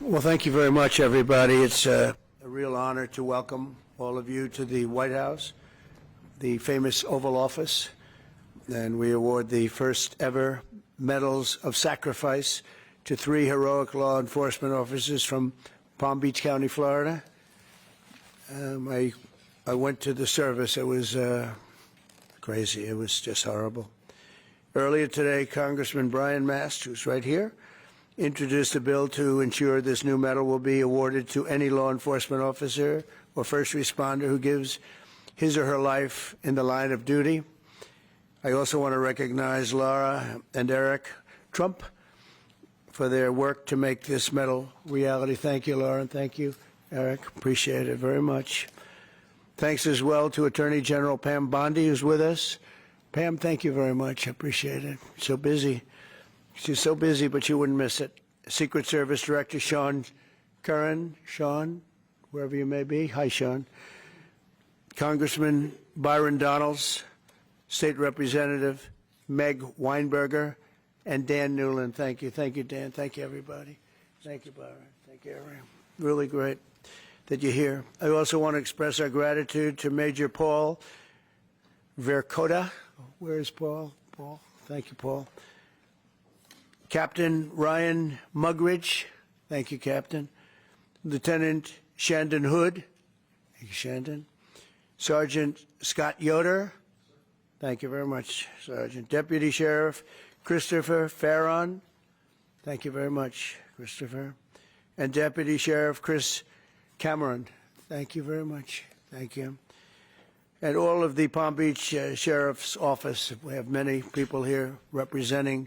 Well, thank you very much, everybody. It's a real honor to welcome all of you to the White House, the famous Oval Office, and we award the first ever Medals of Sacrifice to 3 heroic law enforcement officers from Palm Beach County, Florida. I went to the service. It was crazy. It was just horrible. Earlier today, Congressman Brian Mast, who's right here, introduced a bill to ensure this new medal will be awarded to any law enforcement officer or first responder who gives his or her life in the line of duty. I also want to recognize Laura and Eric Trump for their work to make this medal reality. Thank you, Laura, and thank you, Eric. Appreciate it very much. Thanks as well to Attorney General Pam Bondi, who's with us. Pam, thank you very much. I appreciate it. So busy. She's so busy, but you wouldn't miss it. Secret Service Director Sean Curran, Sean, wherever you may be. Hi, Sean. Congressman Byron Donalds, State Representative Meg Weinberger, and Dan Newland. Thank you. Thank you, Dan. Thank you, everybody. Thank you, Byron. Thank you, everyone. Really great that you're here. I also want to express our gratitude to Major Paul Vercoda. Where is Paul? Paul. Thank you, Paul. Captain Ryan Mugridge, thank you, Captain. Lieutenant Shandon Hood, thank you, Shandon. Sergeant Scott Yoder, thank you very much, Sergeant. Deputy Sheriff Christopher Farron, thank you very much, Christopher. And Deputy Sheriff Chris Cameron, thank you very much, thank you. And all of the Palm Beach Sheriff's Office, we have many people here representing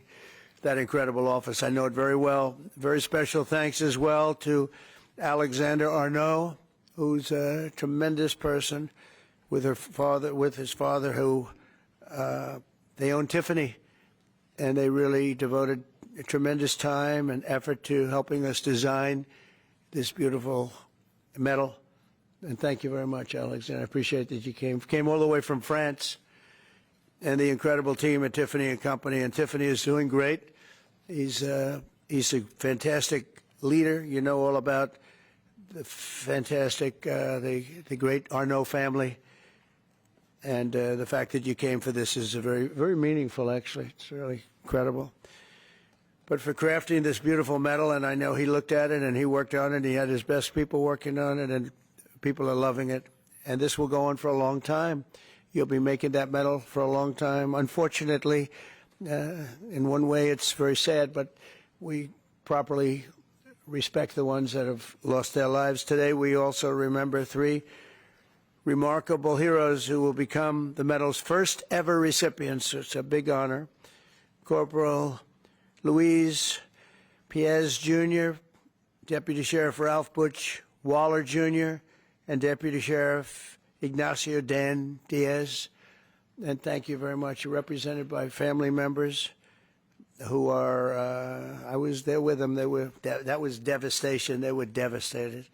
that incredible office. I know it very well. Very special thanks as well to Alexander Arnault, who's a tremendous person with his father, who they own Tiffany, and they really devoted a tremendous time and effort to helping us design this beautiful medal. And thank you very much, Alexander. I appreciate that you came all the way from France. And the incredible team at Tiffany and Company. And Tiffany is doing great. He's a fantastic leader. You know all about the fantastic, the great Arnault family. And the fact that you came for this is very, very meaningful, actually. It's really incredible. But for crafting this beautiful medal, and I know he looked at it and he worked on it. He had his best people working on it, and people are loving it. And this will go on for a long time. You'll be making that medal for a long time. Unfortunately, in one way it's very sad, but we properly respect the ones that have lost their lives. Today we also remember 3 remarkable heroes who will become the medal's first ever recipients. It's a big honor. Corporal Luis Piez Jr., Deputy Sheriff Ralph Butch Waller Jr., and Deputy Sheriff Ignacio Dan Diaz. And thank you very much. You're represented by family members who are, I was there with them. That was devastation. They were devastated.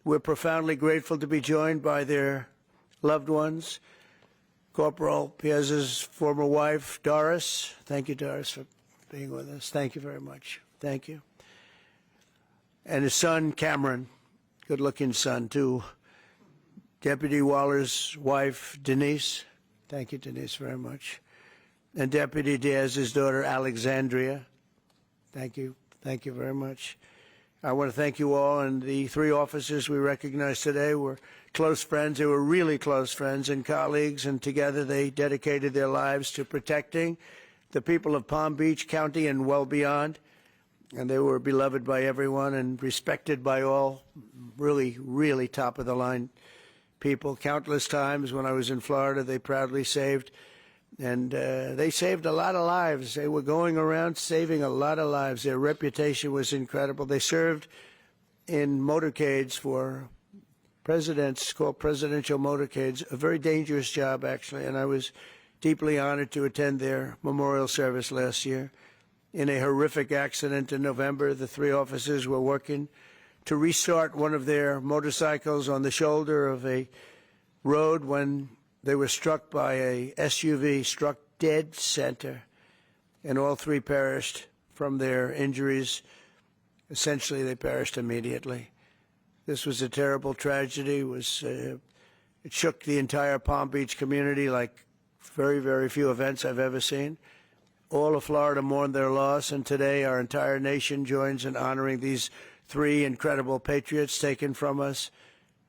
We're profoundly grateful to be joined by their loved ones. Corporal Piez's former wife, Doris. Thank you, Doris, for being with us. Thank you very much. Thank you. And his son, Cameron, good-looking son, too. Deputy Waller's wife, Denise. Thank you, Denise, very much. And Deputy Diaz's daughter, Alexandria. Thank you. Thank you very much. I want to thank you all. And the 3 officers we recognize today were close friends. They were really close friends and colleagues. And together they dedicated their lives to protecting the people of Palm Beach County and well beyond. And they were beloved by everyone and respected by all. Really, really top-of-the-line people. Countless times when I was in Florida, they proudly saved, and they saved a lot of lives. They were going around saving a lot of lives. Their reputation was incredible. They served in motorcades for presidents, called presidential motorcades, a very dangerous job, actually, and I was deeply honored to attend their memorial service last year. In a horrific accident in November, the 3 officers were working to restart one of their motorcycles on the shoulder of a road when they were struck by a SUV, struck dead center, and all 3 perished from their injuries. Essentially, they perished immediately. This was a terrible tragedy. It shook the entire Palm Beach community like very, very few events I've ever seen. All of Florida mourned their loss, and today our entire nation joins in honoring these three incredible patriots taken from us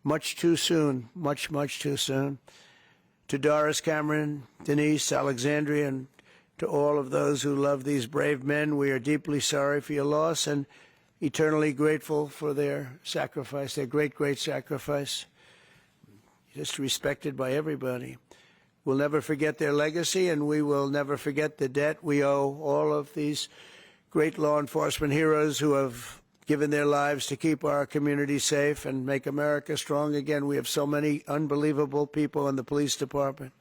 much too soon, much, much too soon. To Doris, Cameron, Denise, Alexandria, and to all of those who love these brave men, we are deeply sorry for your loss and eternally grateful for their sacrifice, their great, great sacrifice, just respected by everybody. We'll never forget their legacy, and we will never forget the debt we owe all of these great law enforcement heroes who have given their lives to keep our community safe and make America strong again. We have so many unbelievable people in the police department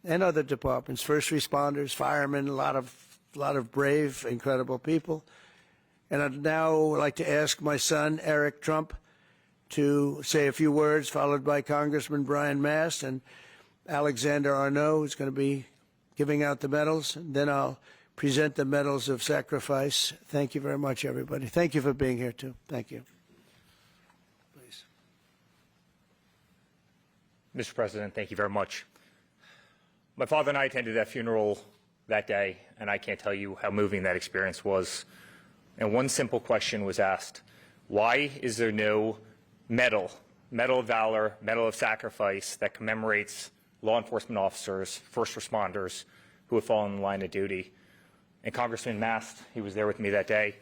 and other departments, first responders, firemen, a lot of brave, incredible people. And I'd now like to ask my son, Eric Trump, to say a few words, followed by Congressman Brian Mast and Alexander Arnault, who's going to be giving out the medals. And then I'll present the medals of sacrifice. Thank you very much, everybody. Thank you for being here, too. Thank you. Please. Mr. President, thank you very much. My father and I attended that funeral that day, and I can't tell you how moving that experience was. And one simple question was asked: why is there no medal of valor, medal of sacrifice that commemorates law enforcement officers, first responders who have fallen in the line of duty? And Congressman Mast, he was there with me that day.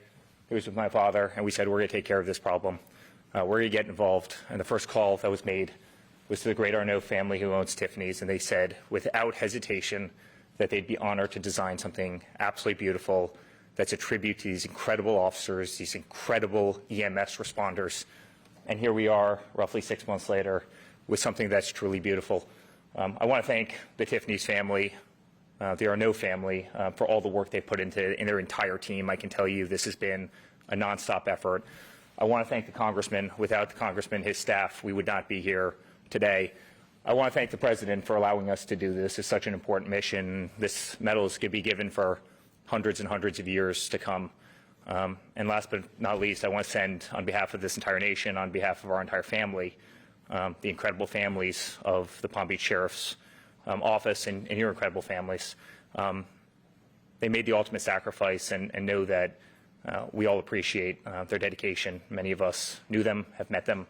He was with my father, and we said, we're going to take care of this problem. We're going to get involved. And the first call that was made was to the great Arnault family who owns Tiffany's, and they said, without hesitation, that they'd be honored to design something absolutely beautiful that's a tribute to these incredible officers, these incredible EMS responders. And here we are, roughly 6 months later, with something that's truly beautiful. I want to thank the Tiffany's family, the Arnault family, for all the work they put in their entire team. I can tell you this has been a nonstop effort. I want to thank the Congressman. Without the Congressman, his staff, we would not be here today. I want to thank the President for allowing us to do this. It's such an important mission. This medal is going to be given for hundreds and hundreds of years to come. And last but not least, I want to send, on behalf of this entire nation, on behalf of our entire family, the incredible families of the Palm Beach Sheriff's Office and your incredible families. They made the ultimate sacrifice, and know that we all appreciate their dedication. Many of us knew them, have met them,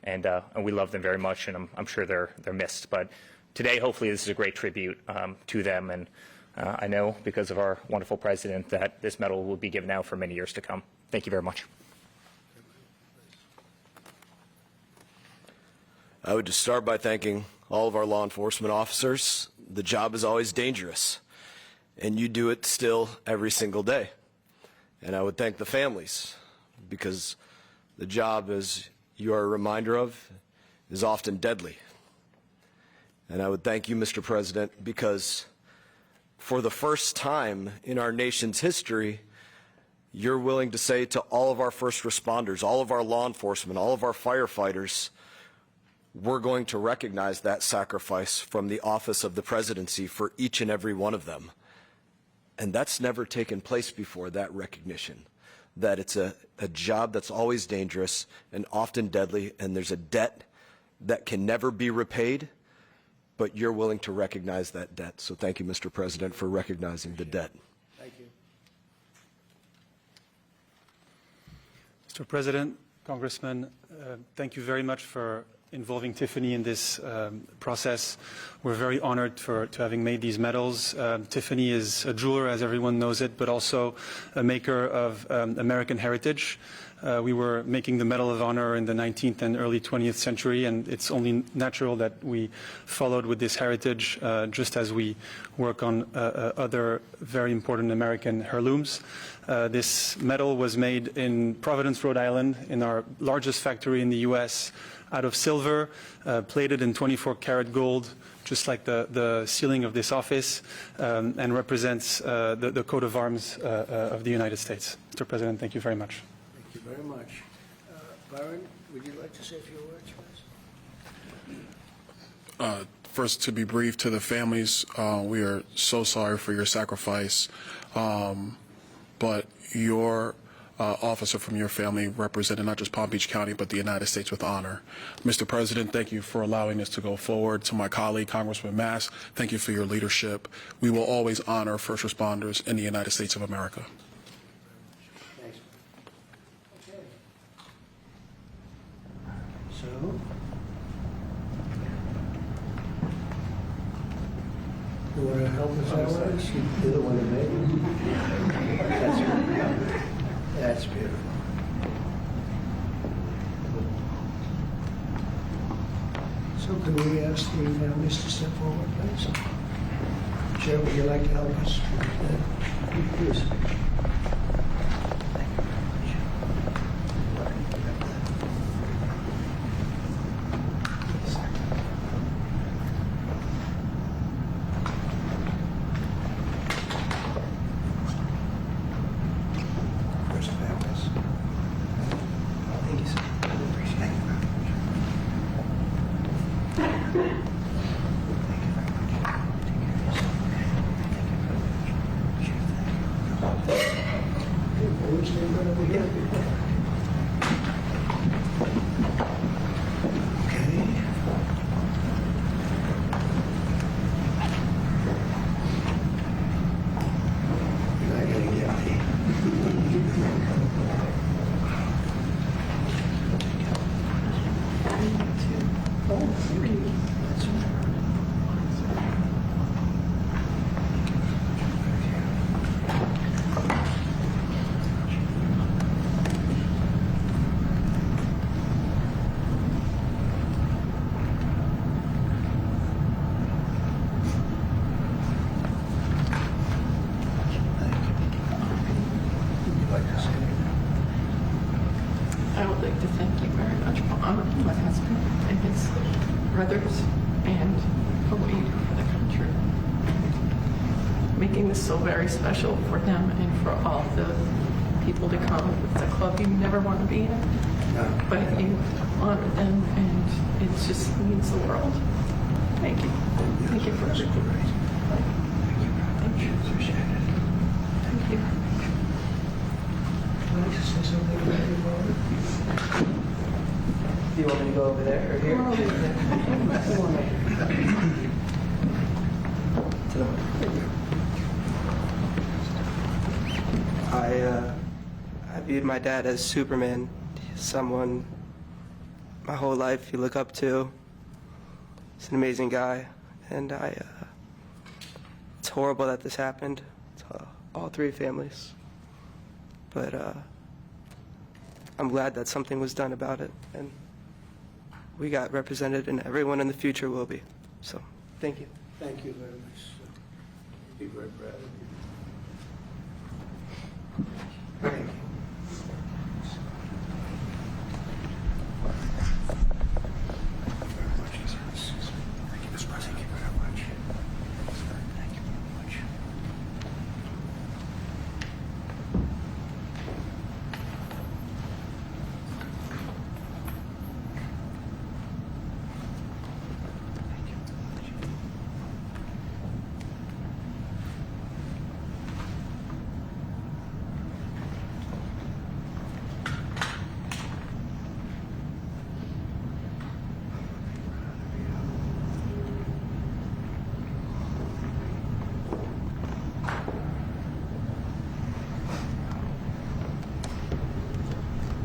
and we love them very much, and I'm sure they're missed. But today, hopefully, this is a great tribute to them, and I know, because of our wonderful President, that this medal will be given out for many years to come. Thank you very much. I would just start by thanking all of our law enforcement officers. The job is always dangerous, and you do it still every single day. And I would thank the families, because the job, as you are a reminder of, is often deadly. And I would thank you, Mr. President, because for the first time in our nation's history, you're willing to say to all of our first responders, all of our law enforcement, all of our firefighters, we're going to recognize that sacrifice from the office of the presidency for each and every one of them. And that's never taken place before, that recognition, that it's a job that's always dangerous and often deadly, and there's a debt that can never be repaid, but you're willing to recognize that debt. So thank you, Mr. President, for recognizing the debt. Thank you. Mr. President, Congressman, thank you very much for involving Tiffany in this process. We're very honored to having made these medals. Tiffany is a jeweler, as everyone knows it, but also a maker of American heritage. We were making the Medal of Honor in the 19th and early 20th century, and it's only natural that we followed with this heritage, just as we work on other very important American heirlooms. This medal was made in Providence, Rhode Island, in our largest factory in the U.S., out of silver, plated in 24-karat gold, just like the ceiling of this office, and represents the coat of arms of the United States. Mr. President, thank you very much. Thank you very much. Byron, would you like to say a few words, please? First, to be brief, to the families, we are so sorry for your sacrifice, but your officer from your family represented not just Palm Beach County, but the United States with honor. Mr. President, thank you for allowing this to go forward. To my colleague, Congressman Mass, thank you for your leadership. We will always honor first responders in the United States of America. Thanks. Okay. So, you want to help us out with this? You're the one that made it. That's beautiful. That's beautiful. So can we ask the families to step forward, please? Chair, would you like to help us with that? Please. First families. Thank you, sir. Appreciate it. I would like to thank you very much for honoring my husband and his brothers and for what you do for the country. Making this so very special for them and for all the people to come. It's a club you never want to be in, but you honor them and it just means the world. Thank you. Thank you for everything. Thank you. Appreciate it. Thank you. Can I just say something about your father? Do you want me to go over there or here? To the I viewed my dad as Superman, someone my whole life you look up to. He's an amazing guy, and it's horrible that this happened to all three families. But I'm glad that something was done about it, and we got represented, and everyone in the future will be. So, thank you. Thank you very much. Be very proud of you. Thank you. Thank you, Mr. President. Thank you very much. Thank you very much.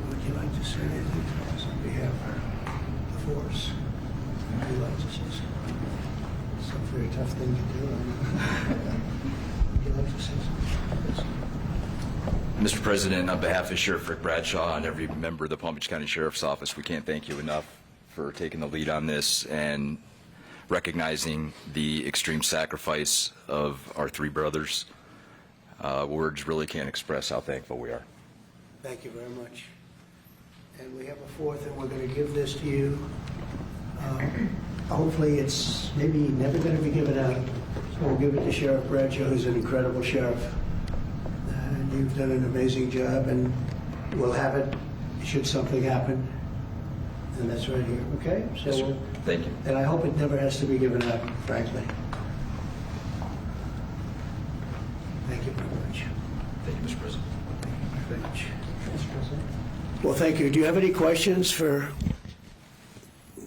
Would you like to say anything to us on behalf of the force? Would you like to say something? It's a very tough thing to do. Would you like to say something? Mr. President, on behalf of Sheriff Rick Bradshaw and every member of the Palm Beach County Sheriff's Office, we can't thank you enough for taking the lead on this and recognizing the extreme sacrifice of our three brothers. Words really can't express how thankful we are. Thank you very much. And we have a fourth, and we're going to give this to you. Hopefully, it's maybe never going to be given out. So we'll give it to Sheriff Bradshaw, who's an incredible sheriff. And you've done an amazing job, and we'll have it should something happen. And that's right here, okay? So Yes, sir. Thank you. And I hope it never has to be given out, frankly. Thank you very much. Thank you, Mr. President. Thank you very much. Well, thank you. Do you have any questions for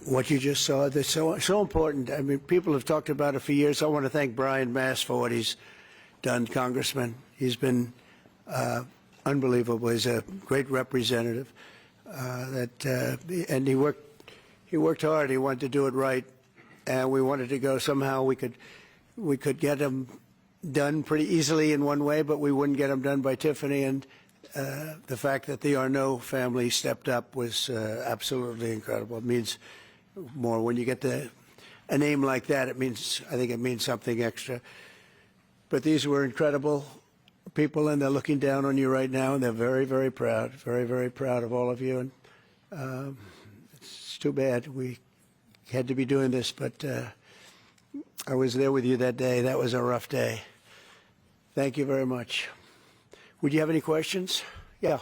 what you just saw? That's so important. I mean, people have talked about it for years. I want to thank Brian Mass for what he's done, Congressman. He's been unbelievable. He's a great representative. And he worked hard. He wanted to do it right, and we wanted to go somehow. We could get him done pretty easily in one way, but we wouldn't get him done by Tiffany. And the fact that the Arnault family stepped up was absolutely incredible. It means more when you get a name like that. I think it means something extra. But these were incredible people, and they're looking down on you right now, and they're very, very proud, very, very proud of all of you. And it's too bad we had to be doing this, but I was there with you that day. That was a rough day. Thank you very much. Would you have any questions? Yeah.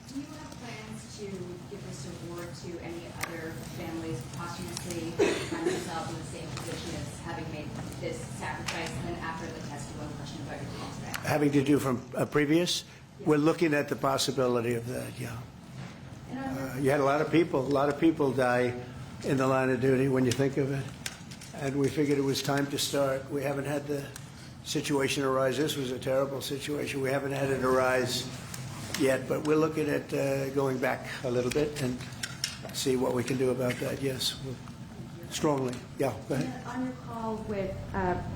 Do you have plans to give this award to any other families posthumously find themselves in the same position as having made this sacrifice, and then after the test, one question about your call today? Having to do from a previous? Yeah. We're looking at the possibility of that, yeah. You had a lot of people die in the line of duty when you think of it. And we figured it was time to start. We haven't had the situation arise. This was a terrible situation. We haven't had it arise yet, but we're looking at going back a little bit and see what we can do about that. Yes, strongly. Yeah, go ahead. On your call with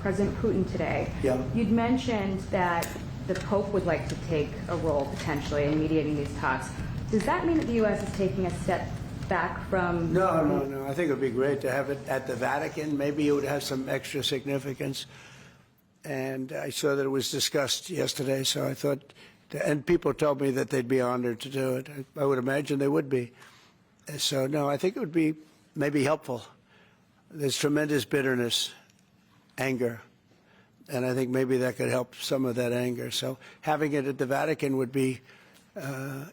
President Putin today, yeah, you'd mentioned that the Pope would like to take a role potentially in mediating these talks. Does that mean that the U.S. is taking a step back from... No. I think it would be great to have it at the Vatican. Maybe it would have some extra significance. And I saw that it was discussed yesterday, so I thought, and people told me that they'd be honored to do it. I would imagine they would be. So, no, I think it would be maybe helpful. There's tremendous bitterness, anger, and I think maybe that could help some of that anger. So having it at the Vatican would be,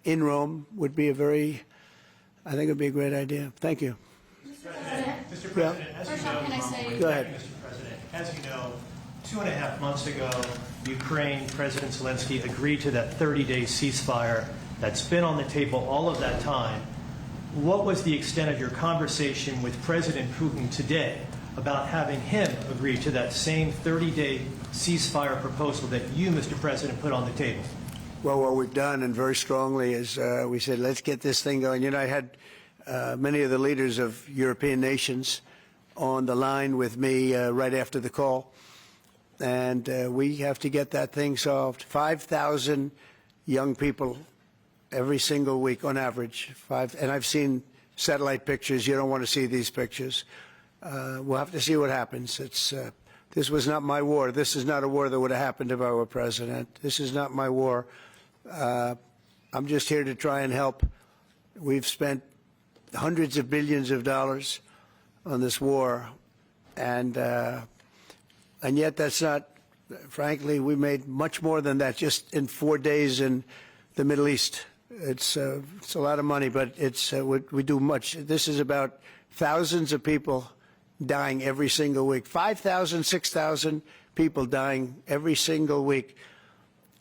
in Rome, would be I think it would be a great idea. Thank you. Mr. President, as you know, can I say... Go ahead. Mr. President, as you know, 2.5 months ago, Ukraine President Zelensky agreed to that 30-day ceasefire that's been on the table all of that time. What was the extent of your conversation with President Putin today about having him agree to that same 30-day ceasefire proposal that you, Mr. President, put on the table? Well, what we've done, and very strongly, is we said, let's get this thing going. You know, I had many of the leaders of European nations on the line with me right after the call. And we have to get that thing solved. 5,000 young people every single week on average. And I've seen satellite pictures. You don't want to see these pictures. We'll have to see what happens. This was not my war. This is not a war that would have happened if I were president. This is not my war. I'm just here to try and help. We've spent hundreds of billions of dollars on this war, and yet that's not, frankly, we made much more than that just in 4 days in the Middle East. It's a lot of money, but we do much. This is about thousands of people dying every single week. 5,000, 6,000 people dying every single week.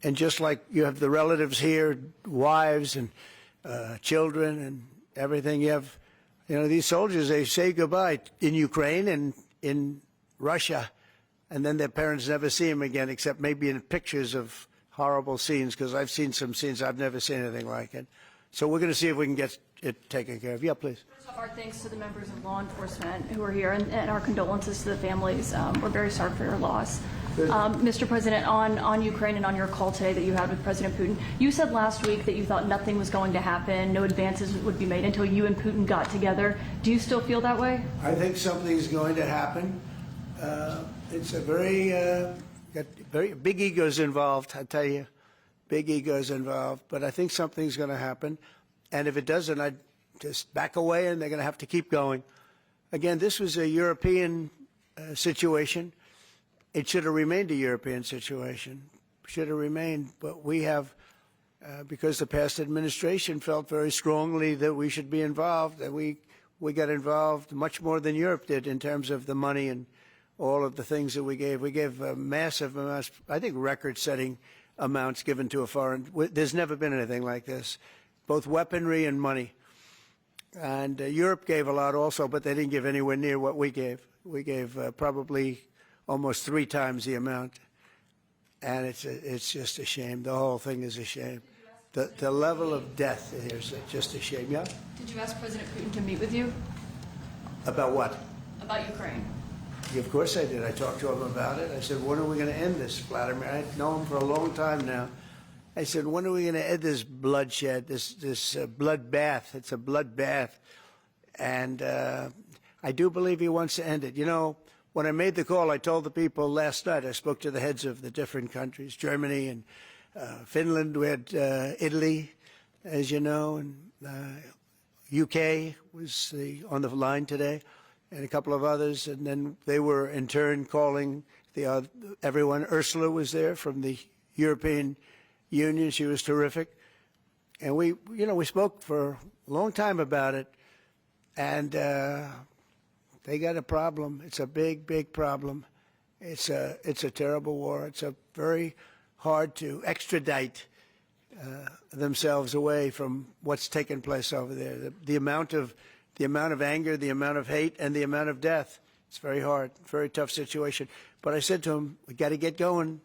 And just like you have the relatives here, wives and children and everything, you have, these soldiers, they say goodbye in Ukraine and in Russia, and then their parents never see them again, except maybe in pictures of horrible scenes, because I've seen some scenes, I've never seen anything like it. So we're going to see if we can get it taken care of. Yeah, please. First off, our thanks to the members of law enforcement who are here, and our condolences to the families. We're very sorry for your loss. Mr. President, on Ukraine and on your call today that you had with President Putin, you said last week that you thought nothing was going to happen, no advances would be made until you and Putin got together. Do you still feel that way? I think something's going to happen. It's a very big egos involved, I tell you. Big egos involved. But I think something's going to happen. And if it doesn't, I'd just back away, and they're going to have to keep going. Again, this was a European situation. It should have remained a European situation. Should have remained. But we have, because the past administration felt very strongly that we should be involved, that we got involved much more than Europe did in terms of the money and all of the things that we gave. We gave a massive, I think, record-setting amounts given to a foreign. There's never been anything like this, both weaponry and money. And Europe gave a lot also, but they didn't give anywhere near what we gave. We gave probably almost 3 times the amount. And it's just a shame. The whole thing is a shame. The level of death here is just a shame. Yeah? Did you ask President Putin to meet with you About what? about Ukraine? Yeah, of course I did. I talked to him about it. I said, when are we going to end this, Vladimir? I know him for a long time now. I said, when are we going to end this bloodshed, this bloodbath? It's a bloodbath. And I do believe he wants to end it. You know, when I made the call, I told the people last night, I spoke to the heads of the different countries, Germany and Finland. We had Italy, as you know, and UK was on the line today, and a couple of others. And then they were in turn calling everyone. Ursula was there from the European Union. She was terrific. And we spoke for a long time about it. And they got a problem. It's a big, big problem. It's a terrible war. It's a very hard to extradite themselves away from what's taken place over there. The amount of anger, the amount of hate, and the amount of death. It's very hard, very tough situation. But I said to him, we got to get going.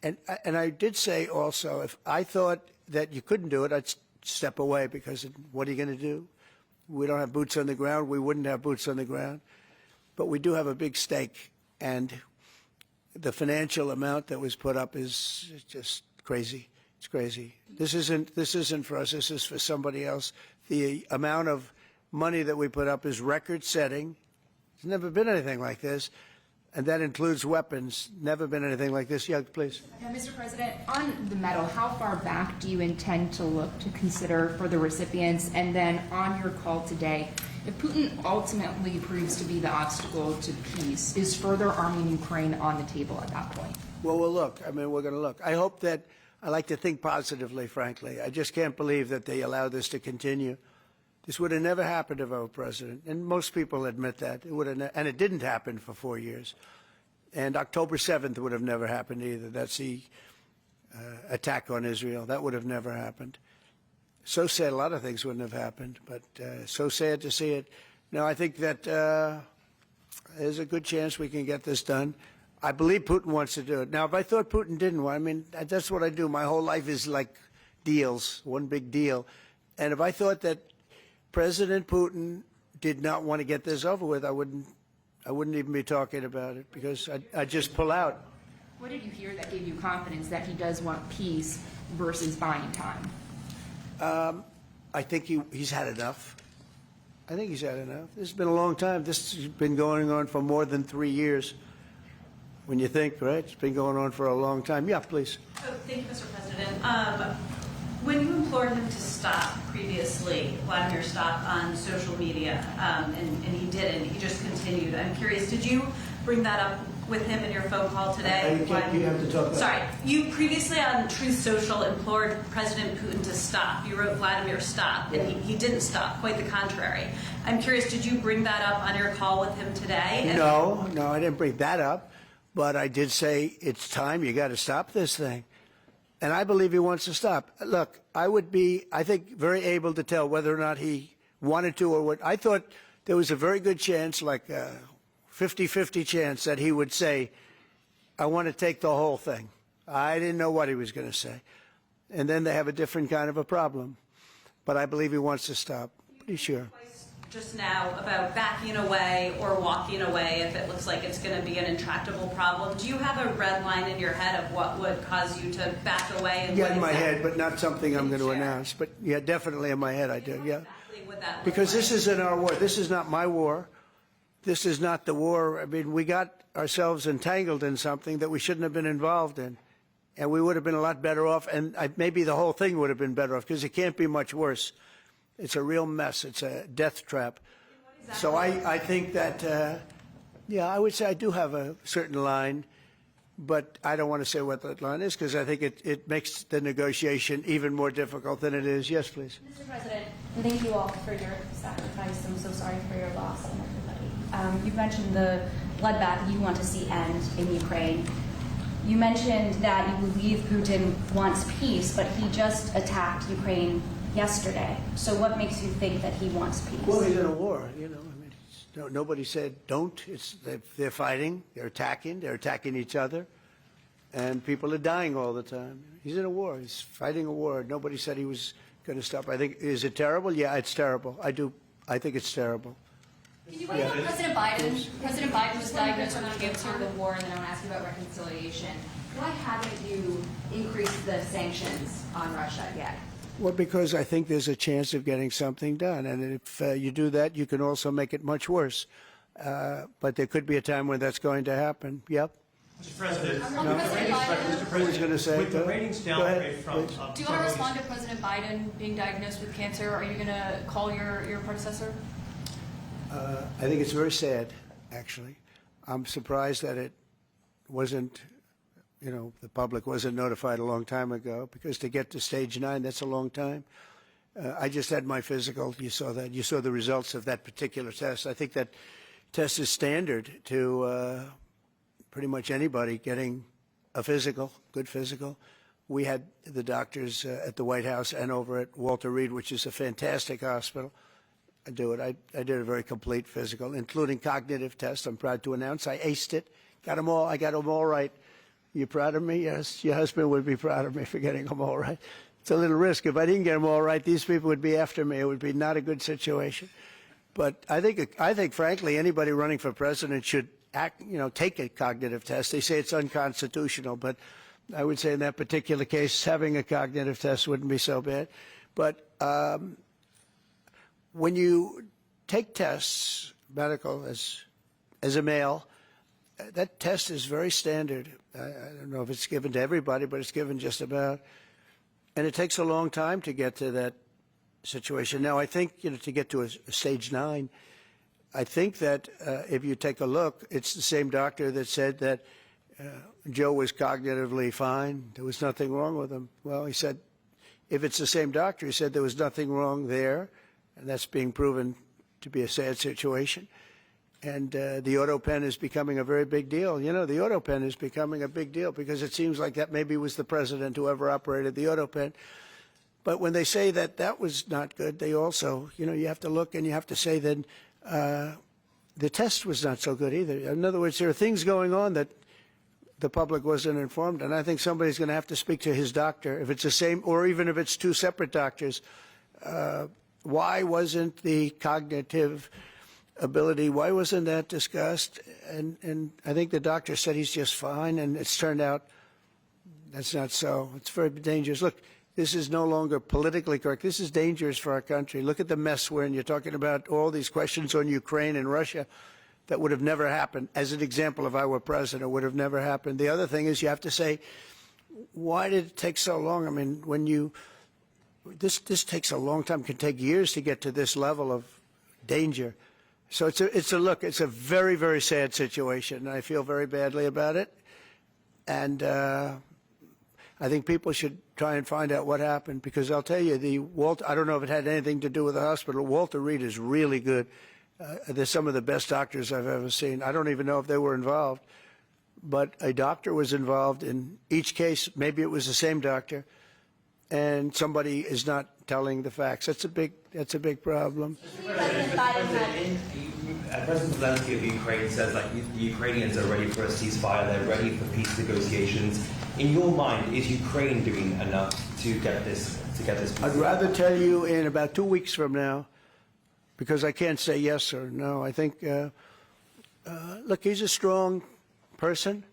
And I did say also, if I thought that you couldn't do it, I'd step away, because what are you going to do? We don't have boots on the ground. We wouldn't have boots on the ground. But we do have a big stake, and the financial amount that was put up is just crazy. It's crazy. This isn't for us. This is for somebody else. The amount of money that we put up is record-setting. There's never been anything like this. And that includes weapons. Never been anything like this. Yeah, please. Now, Mr. President, on the medal, how far back do you intend to look to consider for the recipients? And then on your call today, if Putin ultimately proves to be the obstacle to peace, is further arming Ukraine on the table at that point? Well, we'll look. I mean, we're going to look. I hope that, I like to think positively, frankly. I just can't believe that they allow this to continue. This would have never happened if I were president, and most people admit that. It would have, and it didn't happen for 4 years. And October 7th would have never happened either. That's the attack on Israel. That would have never happened. So sad, a lot of things wouldn't have happened, but so sad to see it. No, I think that there's a good chance we can get this done. I believe Putin wants to do it. Now, if I thought Putin didn't want, I mean, that's what I do. My whole life is like deals, one big deal. And if I thought that President Putin did not want to get this over with, I wouldn't even be talking about it, because I'd just pull out. What did you hear that gave you confidence that he does want peace versus buying time? I think he's had enough. I think he's had enough. This has been a long time. This has been going on for more than 3 years. When you think, right? It's been going on for a long time. Yeah, please. Oh, thank you, Mr. President. When you implored him to stop previously, Vladimir stopped on social media, and he didn't. He just continued. I'm curious, did you bring that up with him in your phone call today? You have to talk about. Sorry. You previously on Truth Social implored President Putin to stop. You wrote Vladimir stop, and he didn't stop. Quite the contrary. I'm curious, did you bring that up on your call with him today? No, I didn't bring that up. But I did say, it's time. You got to stop this thing. And I believe he wants to stop. Look, I would be, I think, very able to tell whether or not he wanted to or what. I thought there was a very good chance, like a 50-50 chance, that he would say, I want to take the whole thing. I didn't know what he was going to say. And then they have a different kind of a problem. But I believe he wants to stop. Pretty sure. Just now about backing away or walking away if it looks like it's going to be an intractable problem. Do you have a red line in your head of what would cause you to back away? And yeah, in my head, but not something I'm going to announce. But yeah, definitely in my head I do, yeah. Exactly would that look because like? This isn't our war. This is not my war. This is not the war. I mean, we got ourselves entangled in something that we shouldn't have been involved in. And we would have been a lot better off, and maybe the whole thing would have been better off, because it can't be much worse. It's a real mess. It's a death trap. So I think that, yeah, I would say I do have a certain line, but I don't want to say what that line is, because I think it makes the negotiation even more difficult than it is. Yes, please. Mr. President, thank you all for your sacrifice. I'm so sorry for your loss and everybody. You've mentioned the bloodbath you want to see end in Ukraine. You mentioned that you believe Putin wants peace, but he just attacked Ukraine yesterday. So what makes you think that he wants peace? Well, he's in a war, you know. I mean, nobody said don't. They're fighting, they're attacking each other, and people are dying all the time. He's in a war. He's fighting a war. Nobody said he was going to stop. I think, is it terrible? Yeah, it's terrible. I think it's terrible. Can you weigh in on President Biden? President Biden was diagnosed with cancer, the war, and then I want to ask you about reconciliation. Why haven't you increased the sanctions on Russia yet? Well, because I think there's a chance of getting something done. And if you do that, you can also make it much worse. But there could be a time when that's going to happen. Yep. Mr. President, Who's going to say with the ratings downgrade from... Do you want to respond to President Biden being diagnosed with cancer? Are you going to call your predecessor? I think it's very sad, actually. I'm surprised that it wasn't, you know, the public wasn't notified a long time ago, because to get to stage 9, that's a long time. I just had my physical. You saw that. You saw the results of that particular test. I think that test is standard to pretty much anybody getting a physical, good physical. We had the doctors at the White House and over at Walter Reed, which is a fantastic hospital, do it. I did a very complete physical, including cognitive tests. I'm proud to announce I aced it. Got them all. I got them all right. You proud of me? Yes. Your husband would be proud of me for getting them all right. It's a little risk. If I didn't get them all right, these people would be after me. It would be not a good situation. But I think, frankly, anybody running for president should take a cognitive test. They say it's unconstitutional, but I would say in that particular case, having a cognitive test wouldn't be so bad. But when you take tests, medical, as a male, that test is very standard. I don't know if it's given to everybody, but it's given just about. And it takes a long time to get to that situation. Now, I think, to get to a stage 9, I think that if you take a look, it's the same doctor that said that Joe was cognitively fine. There was nothing wrong with him. Well, he said, if it's the same doctor, he said there was nothing wrong there. And that's being proven to be a sad situation. And the auto pen is becoming a very big deal. You know, the auto pen is becoming a big deal because it seems like that maybe was the president who ever operated the auto pen. But when they say that that was not good, they also, you have to look and you have to say then the test was not so good either. In other words, there are things going on that the public wasn't informed. And I think somebody's going to have to speak to his doctor, if it's the same, or even if it's 2 separate doctors. Why wasn't the cognitive ability, why wasn't that discussed? And I think the doctor said he's just fine, and it's turned out that's not so. It's very dangerous. Look, this is no longer politically correct. This is dangerous for our country. Look at the mess we're in. You're talking about all these questions on Ukraine and Russia that would have never happened. As an example, if I were president, would have never happened. The other thing is you have to say, why did it take so long? I mean, when you... This takes a long time. It can take years to get to this level of danger. So it's a very, very sad situation. And I feel very badly about it. And I think people should try and find out what happened, because I'll tell you, I don't know if it had anything to do with the hospital. Walter Reed is really good. They're some of the best doctors I've ever seen. I don't even know if they were involved, but a doctor was involved in each case. Maybe it was the same doctor. And somebody is not telling the facts. That's a big problem. President Zelensky of Ukraine says the Ukrainians are ready for a ceasefire. They're ready for peace negotiations. In your mind, is Ukraine doing enough to get this peace? I'd rather tell you in about 2 weeks from now, because I can't say yes or no. I think, look, he's a strong person.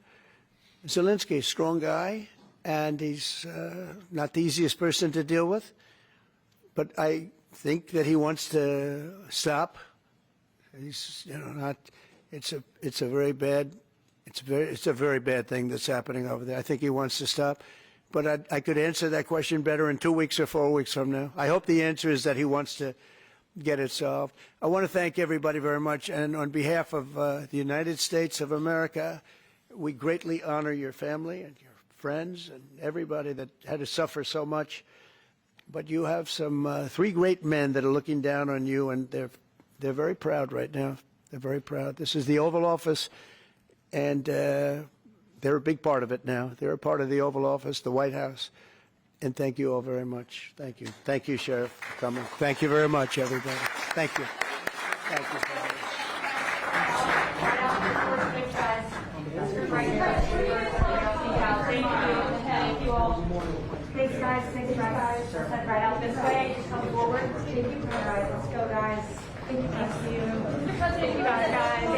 Zelensky, a strong guy. And he's not the easiest person to deal with, but I think that he wants to stop. He's not. It's a very bad thing that's happening over there. I think he wants to stop, but I could answer that question better in 2 weeks or 4 weeks from now. I hope the answer is that he wants to get it solved. I want to thank everybody very much, and on behalf of the United States of America, we greatly honor your family and your friends and everybody that had to suffer so much. But you have some 3 great men that are looking down on you, and they're very proud right now. They're very proud. This is the Oval Office, and they're they're a big part of it now. They're a part of the Oval Office, the White House. And thank you all very much. Thank you. Thank you, Sheriff, for coming. Thank you very much, everybody. Thank you. Thank you. Thank you all. Thanks, guys. Thanks, guys. Head right out this way. Just come forward. Thank you. All right, let's go, guys. Thank you. Thank you. Thank you, guys.